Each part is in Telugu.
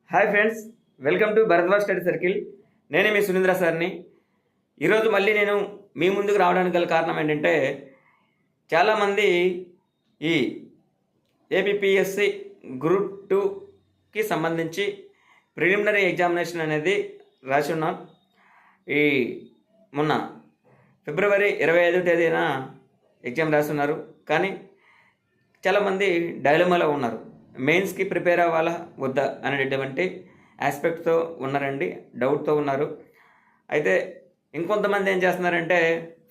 Hi friends, welcome to Bharadwaj study circle. నేనే మీ సునీంద్ర సార్ని. ఈరోజు మళ్ళీ నేను మీ ముందుకు రావడానికి గల కారణం ఏంటంటే, చాలామంది ఈ ఏపీపీఎస్సి గ్రూప్ 2కి సంబంధించి ప్రిలిమినరీ ఎగ్జామినేషన్ అనేది రాసి ఉన్నాం. ఈ మొన్న ఫిబ్రవరి 25వ తేదీన ఎగ్జామ్ రాస్తున్నారు. కానీ చాలామంది డైలమాలో ఉన్నారు. మెయిన్స్కి ప్రిపేర్ అవ్వాలా వద్దా అనేటటువంటి ఆస్పెక్ట్తో ఉన్నారండి, డౌట్తో ఉన్నారు. అయితే ఇంకొంతమంది ఏం చేస్తున్నారంటే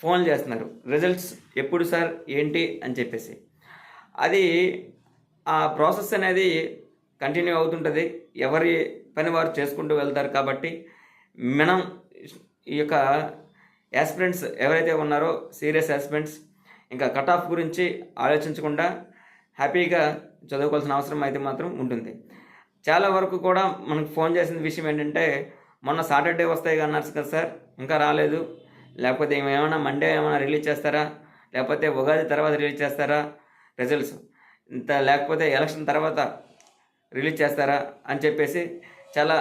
ఫోన్ చేస్తున్నారు, రిజల్ట్స్ ఎప్పుడు సార్ ఏంటి అని చెప్పేసి. అది ఆ ప్రాసెస్ అనేది కంటిన్యూ అవుతుంటుంది. ఎవరి పని వారు చేసుకుంటూ వెళ్తారు. కాబట్టి మనం ఈ యొక్క యాస్పిరెంట్స్ ఎవరైతే ఉన్నారో, సీరియస్ యాస్పిరెంట్స్, ఇంకా కట్ ఆఫ్ గురించి ఆలోచించకుండా హ్యాపీగా చదువుకోవాల్సిన అవసరం అయితే మాత్రం ఉంటుంది. చాలా వరకు కూడా మనకు ఫోన్ చేసిన విషయం ఏంటంటే, మొన్న సాటర్డే వస్తాయి అన్నారు కదా సార్, ఇంకా రాలేదు, లేకపోతే ఏమైనా మండే ఏమైనా రిలీజ్ చేస్తారా, లేకపోతే ఉగాది తర్వాత రిలీజ్ చేస్తారా రిజల్ట్స్, ఇంత లేకపోతే ఎలక్షన్ తర్వాత రిలీజ్ చేస్తారా అని చెప్పేసి చాలా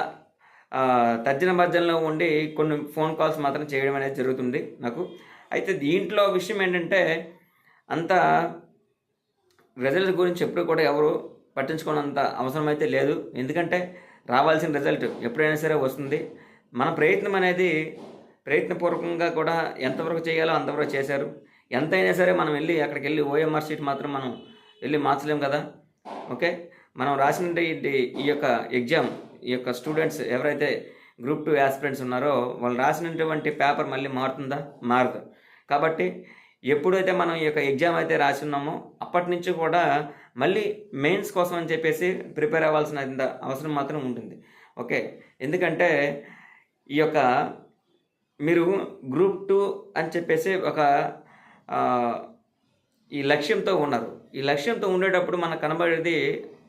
తర్జన భర్జనలో ఉండి కొన్ని ఫోన్ కాల్స్ మాత్రం చేయడం అనేది జరుగుతుంది నాకు. అయితే దీంట్లో విషయం ఏంటంటే, అంత రిజల్ట్ గురించి ఎప్పుడు కూడా ఎవరు పట్టించుకోనంత అవసరం అయితే లేదు. ఎందుకంటే రావాల్సిన రిజల్ట్ ఎప్పుడైనా సరే వస్తుంది. మన ప్రయత్నం అనేది ప్రయత్నపూర్వకంగా కూడా ఎంతవరకు చేయాలో అంతవరకు చేశారు. ఎంతైనా సరే మనం వెళ్ళి అక్కడికి వెళ్ళి ఓఎంఆర్ షీట్ మాత్రం మనం వెళ్ళి మార్చలేం కదా. ఓకే, మనం రాసిన ఈ యొక్క ఎగ్జామ్, ఈ యొక్క స్టూడెంట్స్ ఎవరైతే గ్రూప్ 2 యాస్పిరెంట్స్ ఉన్నారో వాళ్ళు రాసినటువంటి పేపర్ మళ్ళీ మారుతుందా? మారదు. కాబట్టి ఎప్పుడైతే మనం ఈ యొక్క ఎగ్జామ్ అయితే రాసి ఉన్నామో అప్పటి నుంచి కూడా మళ్ళీ మెయిన్స్ కోసం అని చెప్పేసి ప్రిపేర్ అవ్వాల్సిన అవసరం మాత్రం ఉంటుంది. ఓకే, ఎందుకంటే ఈ యొక్క మీరు గ్రూప్ 2 అని చెప్పేసి ఒక ఈ లక్ష్యంతో ఉన్నారు. ఈ లక్ష్యంతో ఉండేటప్పుడు మనకు కనబడేది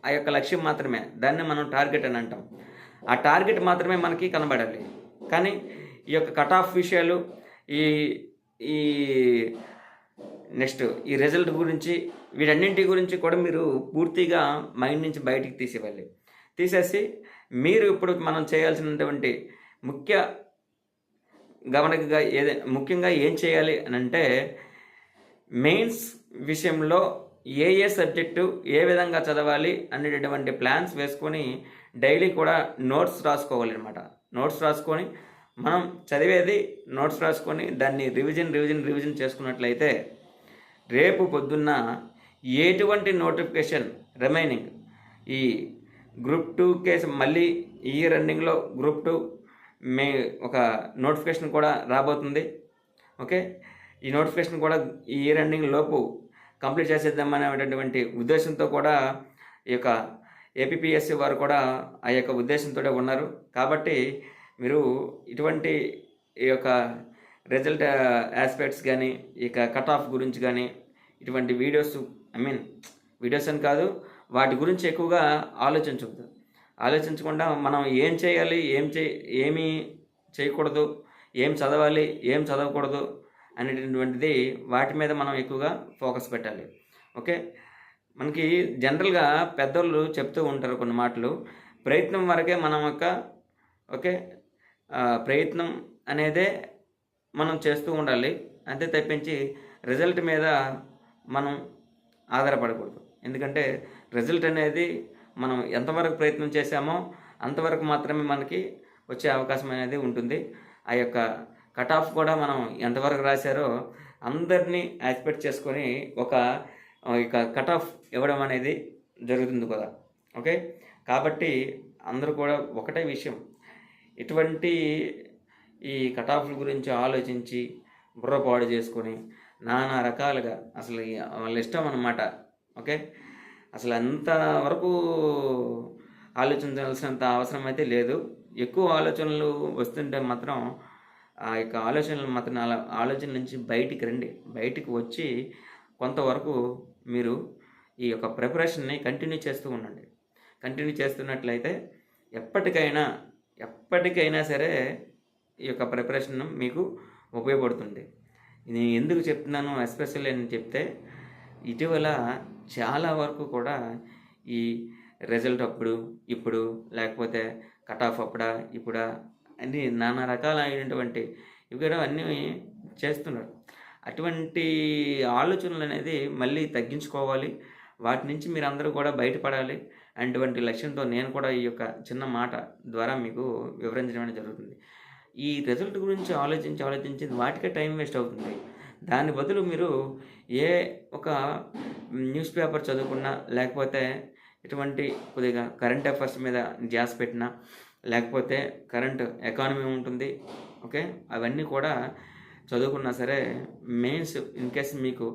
ఆ యొక్క లక్ష్యం మాత్రమే. దాన్ని మనం టార్గెట్ అని అంటాం. ఆ టార్గెట్ మాత్రమే మనకి కనబడాలి. కానీ ఈ యొక్క కట్ ఆఫ్ విషయాలు, ఈ ఈ నెక్స్ట్ ఈ రిజల్ట్ గురించి, వీటన్నింటి గురించి కూడా మీరు పూర్తిగా మైండ్ నుంచి బయటికి తీసేయాలి. తీసేసి మీరు ఇప్పుడు మనం చేయాల్సినటువంటి ముఖ్యంగా ఏం చేయాలి అని అంటే, మెయిన్స్ విషయంలో ఏ సబ్జెక్టు ఏ విధంగా చదవాలి అనేటటువంటి ప్లాన్స్ వేసుకొని డైలీ కూడా నోట్స్ రాసుకోవాలి అనమాట. నోట్స్ రాసుకొని మనం చదివేది నోట్స్ రాసుకొని దాన్ని రివిజన్ చేసుకున్నట్లయితే రేపు పొద్దున్న ఎటువంటి నోటిఫికేషన్ రిమైనింగ్ ఈ గ్రూప్ 2 కేసు మళ్ళీ ఈ రన్నింగ్లో గ్రూప్ 2 ఒక నోటిఫికేషన్ కూడా రాబోతుంది. ఓకే, ఈ నోటిఫికేషన్ కూడా ఈ రన్నింగ్ లోపు కంప్లీట్ చేసేద్దామనేటువంటి ఉద్దేశంతో కూడా ఈ యొక్క ఏపీపీఎస్సి వారు కూడా ఆ యొక్క ఉద్దేశంతో ఉన్నారు. కాబట్టి మీరు ఇటువంటి ఈ యొక్క రిజల్ట్ ఆస్పెక్ట్స్ కానీ, ఇక కట్ ఆఫ్ గురించి కానీ ఇటువంటి వీడియోస్ అని కాదు, వాటి గురించి ఎక్కువగా ఆలోచించకుండా మనం ఏం చేయాలి, ఏమి చేయకూడదు, ఏం చదవాలి, ఏం చదవకూడదు అనేటటువంటిది వాటి మీద మనం ఎక్కువగా ఫోకస్ పెట్టాలి. ఓకే, మనకి జనరల్గా పెద్దోళ్ళు చెప్తూ ఉంటారు కొన్ని మాటలు, ప్రయత్నం వరకే మనం ప్రయత్నం అనేదే మనం చేస్తూ ఉండాలి. అంతే తప్పించి రిజల్ట్ మీద మనం ఆధారపడకూడదు. ఎందుకంటే రిజల్ట్ అనేది మనం ఎంతవరకు ప్రయత్నం చేశామో అంతవరకు మాత్రమే మనకి వచ్చే అవకాశం అనేది ఉంటుంది. ఆ యొక్క కట్ ఆఫ్ కూడా మనం ఎంతవరకు రాశారో అందరినీ ఎక్స్పెక్ట్ చేసుకొని ఇక కట్ ఆఫ్ ఇవ్వడం అనేది జరుగుతుంది కదా. ఓకే, కాబట్టి అందరూ కూడా ఒకటే విషయం, ఇటువంటి ఈ కట్ ఆఫ్ల గురించి ఆలోచించి బుర్రపాడు చేసుకొని నానా రకాలుగా అసలు వాళ్ళ ఇష్టం అన్నమాట. ఓకే, అసలు అంతవరకు ఆలోచించాల్సినంత అవసరం అయితే లేదు. ఎక్కువ ఆలోచనలు వస్తుంటే మాత్రం ఆ యొక్క ఆలోచన నుంచి బయటికి రండి. బయటికి వచ్చి కొంతవరకు మీరు ఈ యొక్క ప్రిపరేషన్ని కంటిన్యూ చేస్తూ ఉండండి. కంటిన్యూ చేస్తున్నట్లయితే ఎప్పటికైనా సరే ఈ యొక్క ప్రిపరేషన్ మీకు ఉపయోగపడుతుంది. నేను ఎందుకు చెప్తున్నాను ఎస్పెషల్లీ అని చెప్తే, ఇటీవల చాలా వరకు కూడా ఈ రిజల్ట్ అప్పుడు, ఇప్పుడు, లేకపోతే కట్ ఆఫ్ అప్పుడా, ఇప్పుడా అని నానా రకాలైనటువంటి ఇవి కూడా అన్నీ చేస్తున్నారు. అటువంటి ఆలోచనలనేది మళ్ళీ తగ్గించుకోవాలి. వాటి నుంచి మీరందరూ కూడా బయటపడాలి. అటువంటి లక్ష్యంతో నేను కూడా ఈ యొక్క చిన్న మాట ద్వారా మీకు వివరించడం అనేది జరుగుతుంది. ఈ రిజల్ట్ గురించి ఆలోచించి వాటికే టైం వేస్ట్ అవుతుంది. దాని బదులు మీరు ఏ ఒక న్యూస్ పేపర్ చదువుకున్నా, లేకపోతే ఇటువంటి కొద్దిగా కరెంట్ అఫైర్స్ మీద ధ్యాస పెట్టినా, లేకపోతే కరెంట్ ఎకానమీ ఉంటుంది. ఓకే. అవన్నీ కూడా చదువుకున్నా సరే మెయిన్స్ ఇన్‌కేస్ మీకు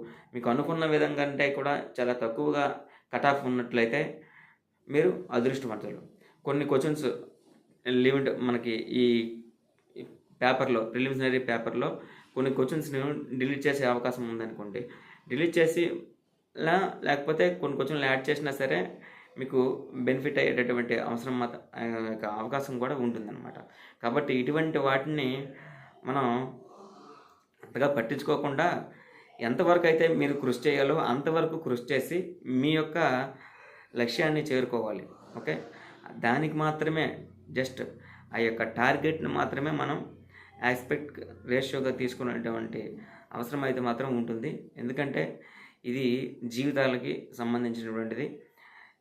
అనుకున్న విధంగా కంటే కూడా చాలా తక్కువగా కట్ ఆఫ్ ఉన్నట్లయితే మీరు అదృష్టవంతులు. కొన్ని క్వెషన్స్ లిమిట్ మనకి ఈ పేపర్‌లో ప్రిలిమినరీ పేపర్‌లో కొన్ని క్వెషన్స్‌ని డిలీట్ చేసే అవకాశం ఉందనుకోండి. డిలీట్ చేసి లేకపోతే కొన్ని క్వెషన్‌లు యాడ్ చేసినా సరే మీకు బెనిఫిట్ అయ్యేటటువంటి అవకాశం కూడా ఉంటుందన్నమాట. కాబట్టి ఇటువంటి వాటిని మనం అంతగా పట్టించుకోకుండా ఎంతవరకు అయితే మీరు కృషి చేయాలో అంతవరకు కృషి చేసి మీ యొక్క లక్ష్యాన్ని చేరుకోవాలి. ఓకే. దానికి మాత్రమే జస్ట్ ఆ యొక్క టార్గెట్‌ని మాత్రమే మనం యాస్పెక్ట్ రేషియోగా తీసుకునేటువంటి అవసరం అయితే మాత్రం ఉంటుంది. ఎందుకంటే ఇది జీవితాలకి సంబంధించినటువంటిది.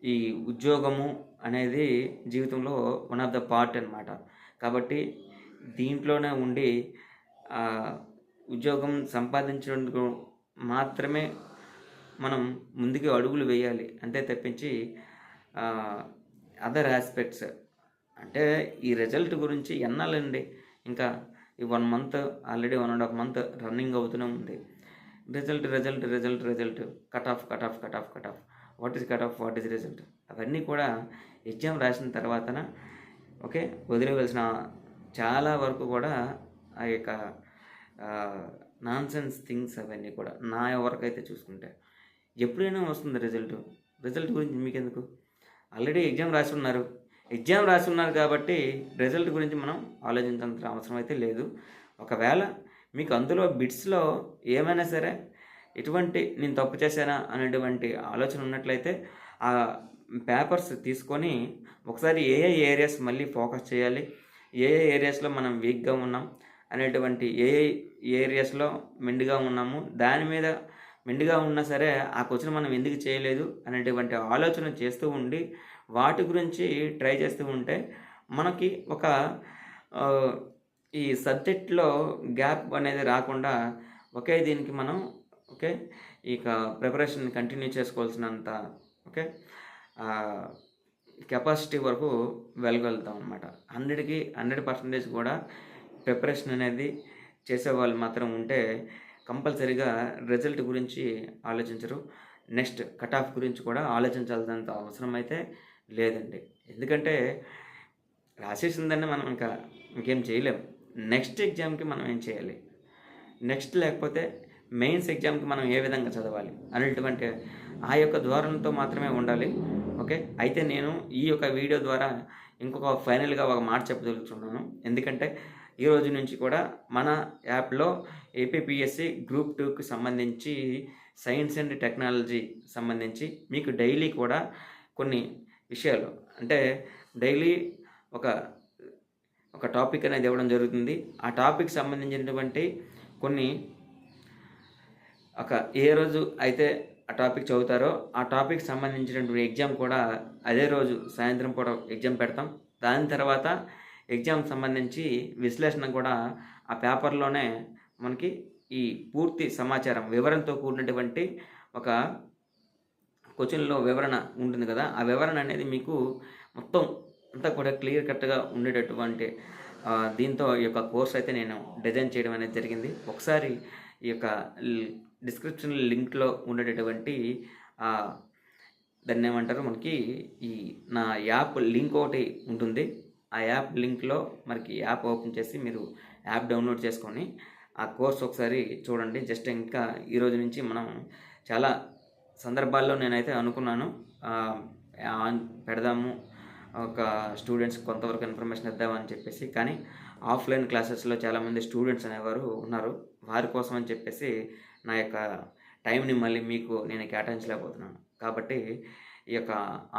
ఈ ఉద్యోగము అనేది జీవితంలో వన్ ఆఫ్ ద పార్ట్ అనమాట. కాబట్టి దీంట్లోనే ఉండి ఉద్యోగం సంపాదించినందుకు మాత్రమే మనం ముందుకు అడుగులు వేయాలి. అంతే తప్పించి అదర్ ఆస్పెక్ట్స్ అంటే ఈ రిజల్ట్ గురించి ఎన్నాళ్ళండి, ఇంకా ఈ 1 మంత్ ఆల్రెడీ 1.5 మంత్ రన్నింగ్ అవుతూనే ఉంది. Result cut off. What is cut off, what is result, అవన్నీ కూడా ఎగ్జామ్ రాసిన తర్వాతన ఓకే వదిలేవలసిన చాలా వరకు కూడా ఆ యొక్క నాన్సెన్స్ థింగ్స్ అవన్నీ కూడా నా వరకైతే చూసుకుంటే ఎప్పుడైనా వస్తుంది రిజల్ట్ గురించి మీకెందుకు? ఆల్రెడీ ఎగ్జామ్ రాసి ఉన్నారు కాబట్టి రిజల్ట్ గురించి మనం ఆలోచించాల్సిన అవసరం అయితే లేదు. ఒకవేళ మీకు అందులో బిట్స్‌లో ఏమైనా సరే ఎటువంటి నేను తప్పు చేశానా అనేటువంటి ఆలోచన ఉన్నట్లయితే ఆ పేపర్స్ తీసుకొని ఒకసారి ఏ ఏరియాస్ మళ్ళీ ఫోకస్ చేయాలి, ఏ ఏరియాస్‌లో మనం వీక్‌గా ఉన్నాం అనేటువంటి ఏ ఏరియాస్‌లో మెండుగా ఉన్నాము, దాని మీద మెండుగా ఉన్నా సరే ఆ క్వెషన్ మనం ఎందుకు చేయలేదు అనేటువంటి ఆలోచన చేస్తూ ఉండి వాటి గురించి ట్రై చేస్తూ ఉంటే మనకి ఒక ఈ సబ్జెక్ట్లో గ్యాప్ అనేది రాకుండా ఒకే దీనికి మనం ఓకే ఇక ప్రిపరేషన్ కంటిన్యూ చేసుకోవాల్సినంత ఓకే కెపాసిటీ వరకు వెళ్ళగలుగుతాం అనమాట. 100కి 100% కూడా ప్రిపరేషన్ అనేది చేసేవాళ్ళు మాత్రం ఉంటే కంపల్సరీగా రిజల్ట్ గురించి ఆలోచించరు. నెక్స్ట్ కట్ ఆఫ్ గురించి కూడా ఆలోచించాల్సినంత అవసరం అయితే లేదండి. ఎందుకంటే రాసేసిందని మనం ఇంకేం చేయలేం. నెక్స్ట్ ఎగ్జామ్కి మనం ఏం చేయాలి, నెక్స్ట్ లేకపోతే మెయిన్స్ ఎగ్జామ్కి మనం ఏ విధంగా చదవాలి అనేటువంటి ఆ యొక్క ధోరణితో మాత్రమే ఉండాలి. ఓకే. అయితే నేను ఈ యొక్క వీడియో ద్వారా ఇంకొక ఫైనల్గా ఒక మాట చెప్పదలుచుకున్నాను. ఎందుకంటే ఈరోజు నుంచి కూడా మన యాప్లో ఏపీపీఎస్సీ గ్రూప్ 2కి సంబంధించి సైన్స్ అండ్ టెక్నాలజీ సంబంధించి మీకు డైలీ కూడా కొన్ని విషయాలు అంటే డైలీ ఒక టాపిక్ అనేది ఇవ్వడం జరుగుతుంది. ఆ టాపిక్ సంబంధించినటువంటి కొన్ని ఏ రోజు అయితే ఆ టాపిక్ చదువుతారో ఆ టాపిక్ సంబంధించినటువంటి ఎగ్జామ్ కూడా అదే రోజు సాయంత్రం పూట ఎగ్జామ్ పెడతాం. దాని తర్వాత ఎగ్జామ్ సంబంధించి విశ్లేషణ కూడా ఆ పేపర్లోనే మనకి ఈ పూర్తి సమాచారం వివరణతో కూడినటువంటి ఒక క్వశ్చన్లో వివరణ ఉంటుంది కదా, ఆ వివరణ అనేది మీకు మొత్తం అంతా కూడా క్లియర్ కట్గా ఉండేటటువంటి దీంతో ఈ యొక్క కోర్స్ అయితే నేను డిజైన్ చేయడం అనేది జరిగింది. ఒకసారి ఈ యొక్క డిస్క్రిప్షన్ లింక్లో ఉండేటటువంటి దాన్ని ఏమంటారు మనకి ఈ నా యాప్ లింక్ ఒకటి ఉంటుంది. ఆ యాప్ లింక్లో మనకి యాప్ ఓపెన్ చేసి మీరు యాప్ డౌన్లోడ్ చేసుకొని ఆ కోర్స్ ఒకసారి చూడండి. జస్ట్ ఇంకా ఈరోజు నుంచి మనం చాలా సందర్భాల్లో నేనైతే అనుకున్నాను పెడదాము ఒక స్టూడెంట్స్కి కొంతవరకు ఇన్ఫర్మేషన్ ఇద్దామని చెప్పేసి, కానీ ఆఫ్లైన్ క్లాసెస్లో చాలామంది స్టూడెంట్స్ అనేవారు ఉన్నారు. వారి కోసం అని చెప్పేసి నా యొక్క టైంని మళ్ళీ మీకు నేను కేటాయించలేకపోతున్నాను. కాబట్టి ఈ యొక్క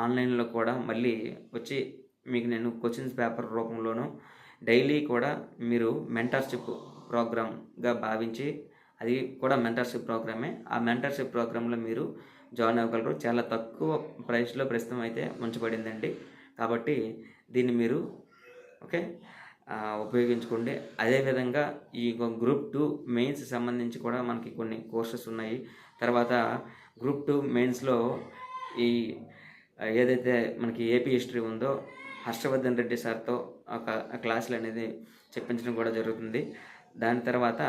ఆన్లైన్లో కూడా మళ్ళీ వచ్చి మీకు నేను క్వశ్చన్స్ పేపర్ రూపంలోనూ డైలీ కూడా మీరు మెంటర్షిప్ ప్రోగ్రామ్గా భావించి, అది కూడా మెంటర్షిప్ ప్రోగ్రామే. ఆ మెంటర్షిప్ ప్రోగ్రాంలో మీరు జాయిన్ అవ్వగలరు. చాలా తక్కువ ప్రైస్లో ప్రస్తుతం అయితే ఉంచబడిందండి. కాబట్టి దీన్ని మీరు ఓకే ఉపయోగించుకోండి. అదేవిధంగా ఈ గ్రూప్ 2 మెయిన్స్ సంబంధించి కూడా మనకి కొన్ని కోర్సెస్ ఉన్నాయి. తర్వాత గ్రూప్ 2 మెయిన్స్లో ఈ ఏదైతే మనకి ఏపీ హిస్టరీ ఉందో హర్షవర్ధన్ రెడ్డి సార్తో ఒక క్లాసులు అనేది చెప్పించడం కూడా జరుగుతుంది. దాని తర్వాత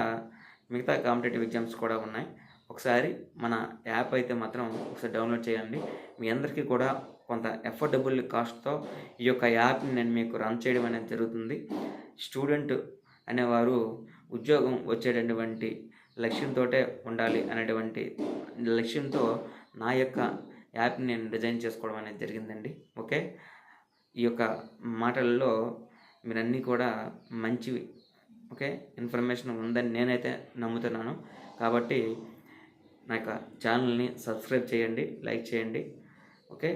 మిగతా కాంపిటేటివ్ ఎగ్జామ్స్ కూడా ఉన్నాయి. ఒకసారి మన యాప్ అయితే మాత్రం ఒకసారి డౌన్లోడ్ చేయండి. మీ అందరికీ కూడా కొంత ఎఫోర్డబుల్ కాస్ట్తో ఈ యొక్క యాప్ని నేను మీకు రన్ చేయడం అనేది జరుగుతుంది. స్టూడెంట్ అనేవారు ఉద్యోగం వచ్చేటటువంటి లక్ష్యంతో ఉండాలి అనేటువంటి లక్ష్యంతో నా యొక్క యాప్ని నేను డిజైన్ చేసుకోవడం అనేది జరిగిందండి. ఓకే, ఈ యొక్క మాటల్లో మీరన్నీ కూడా మంచివి ఓకే ఇన్ఫర్మేషన్ ఉందని నేనైతే నమ్ముతున్నాను. కాబట్టి నా యొక్క ఛానల్ని సబ్స్క్రైబ్ చేయండి, లైక్ చేయండి. ఓకే,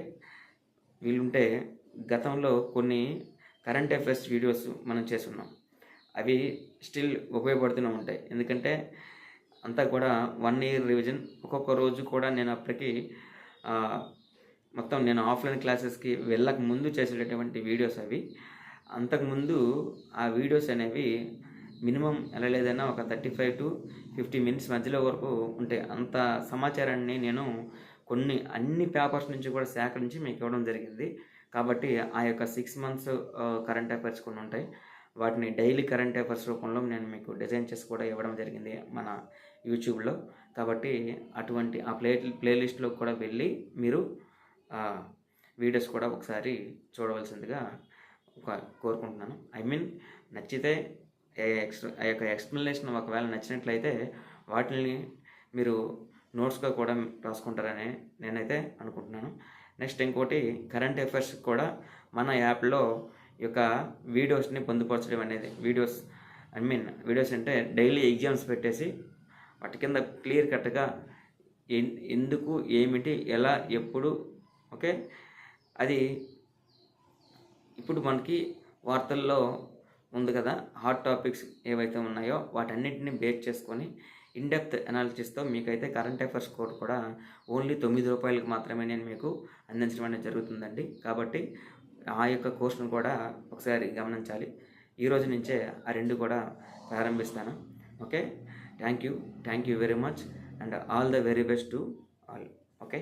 వీలుంటే గతంలో కొన్ని కరెంట్ అఫైర్స్ వీడియోస్ మనం చేస్తున్నాం. అవి స్టిల్ ఉపయోగపడుతూనే ఉంటాయి. ఎందుకంటే అంతా కూడా 1 ఇయర్ రివిజన్. ఒక్కొక్క రోజు కూడా నేను అప్పటికి మొత్తం నేను ఆఫ్లైన్ క్లాసెస్కి వెళ్ళక ముందు చేసేటటువంటి వీడియోస్ అవి. అంతకుముందు ఆ వీడియోస్ అనేవి మినిమం ఎలా లేదన్నా ఒక 35 to 50 మినిట్స్ మధ్యలో వరకు ఉంటాయి. అంత సమాచారాన్ని నేను అన్ని పేపర్స్ నుంచి కూడా సేకరించి మీకు ఇవ్వడం జరిగింది. కాబట్టి ఆ యొక్క 6 months కరెంట్ అఫైర్స్ కొన్ని ఉంటాయి. వాటిని డైలీ కరెంట్ అఫైర్స్ రూపంలో నేను మీకు డిజైన్ చేసి కూడా ఇవ్వడం జరిగింది మన యూట్యూబ్లో. కాబట్టి అటువంటి ఆ ప్లేలిస్ట్లో కూడా వెళ్ళి మీరు వీడియోస్ కూడా ఒకసారి చూడవలసిందిగా కోరుకుంటున్నాను. నచ్చితే ఆ యొక్క ఎక్స్ప్లెనేషన్ ఒకవేళ నచ్చినట్లయితే వాటిని మీరు నోట్స్గా కూడా రాసుకుంటారని నేనైతే అనుకుంటున్నాను. నెక్స్ట్ ఇంకోటి కరెంట్ అఫైర్స్ కూడా మన యాప్లో ఈ యొక్క వీడియోస్ని పొందుపరచడం అనేది వీడియోస్ అంటే డైలీ ఎగ్జామ్స్ పెట్టేసి వాటి కింద క్లియర్ కట్గా ఎందుకు ఏమిటి ఎలా ఎప్పుడు ఓకే అది ఇప్పుడు మనకి వార్తల్లో ఉంది కదా, హాట్ టాపిక్స్ ఏవైతే ఉన్నాయో వాటన్నిటిని బేస్ చేసుకొని ఇన్డెప్త్ అనాలిసిస్తో మీకైతే కరెంట్ అఫైర్స్ కోడ్ కూడా ఓన్లీ ₹9 మాత్రమే నేను మీకు అందించడం అనేది జరుగుతుందండి. కాబట్టి ఆ యొక్క కోర్సును కూడా ఒకసారి గమనించాలి. ఈరోజు నుంచే ఆ 2 కూడా ప్రారంభిస్తాను. Okay, thank you very much and all the very best to all. Okay.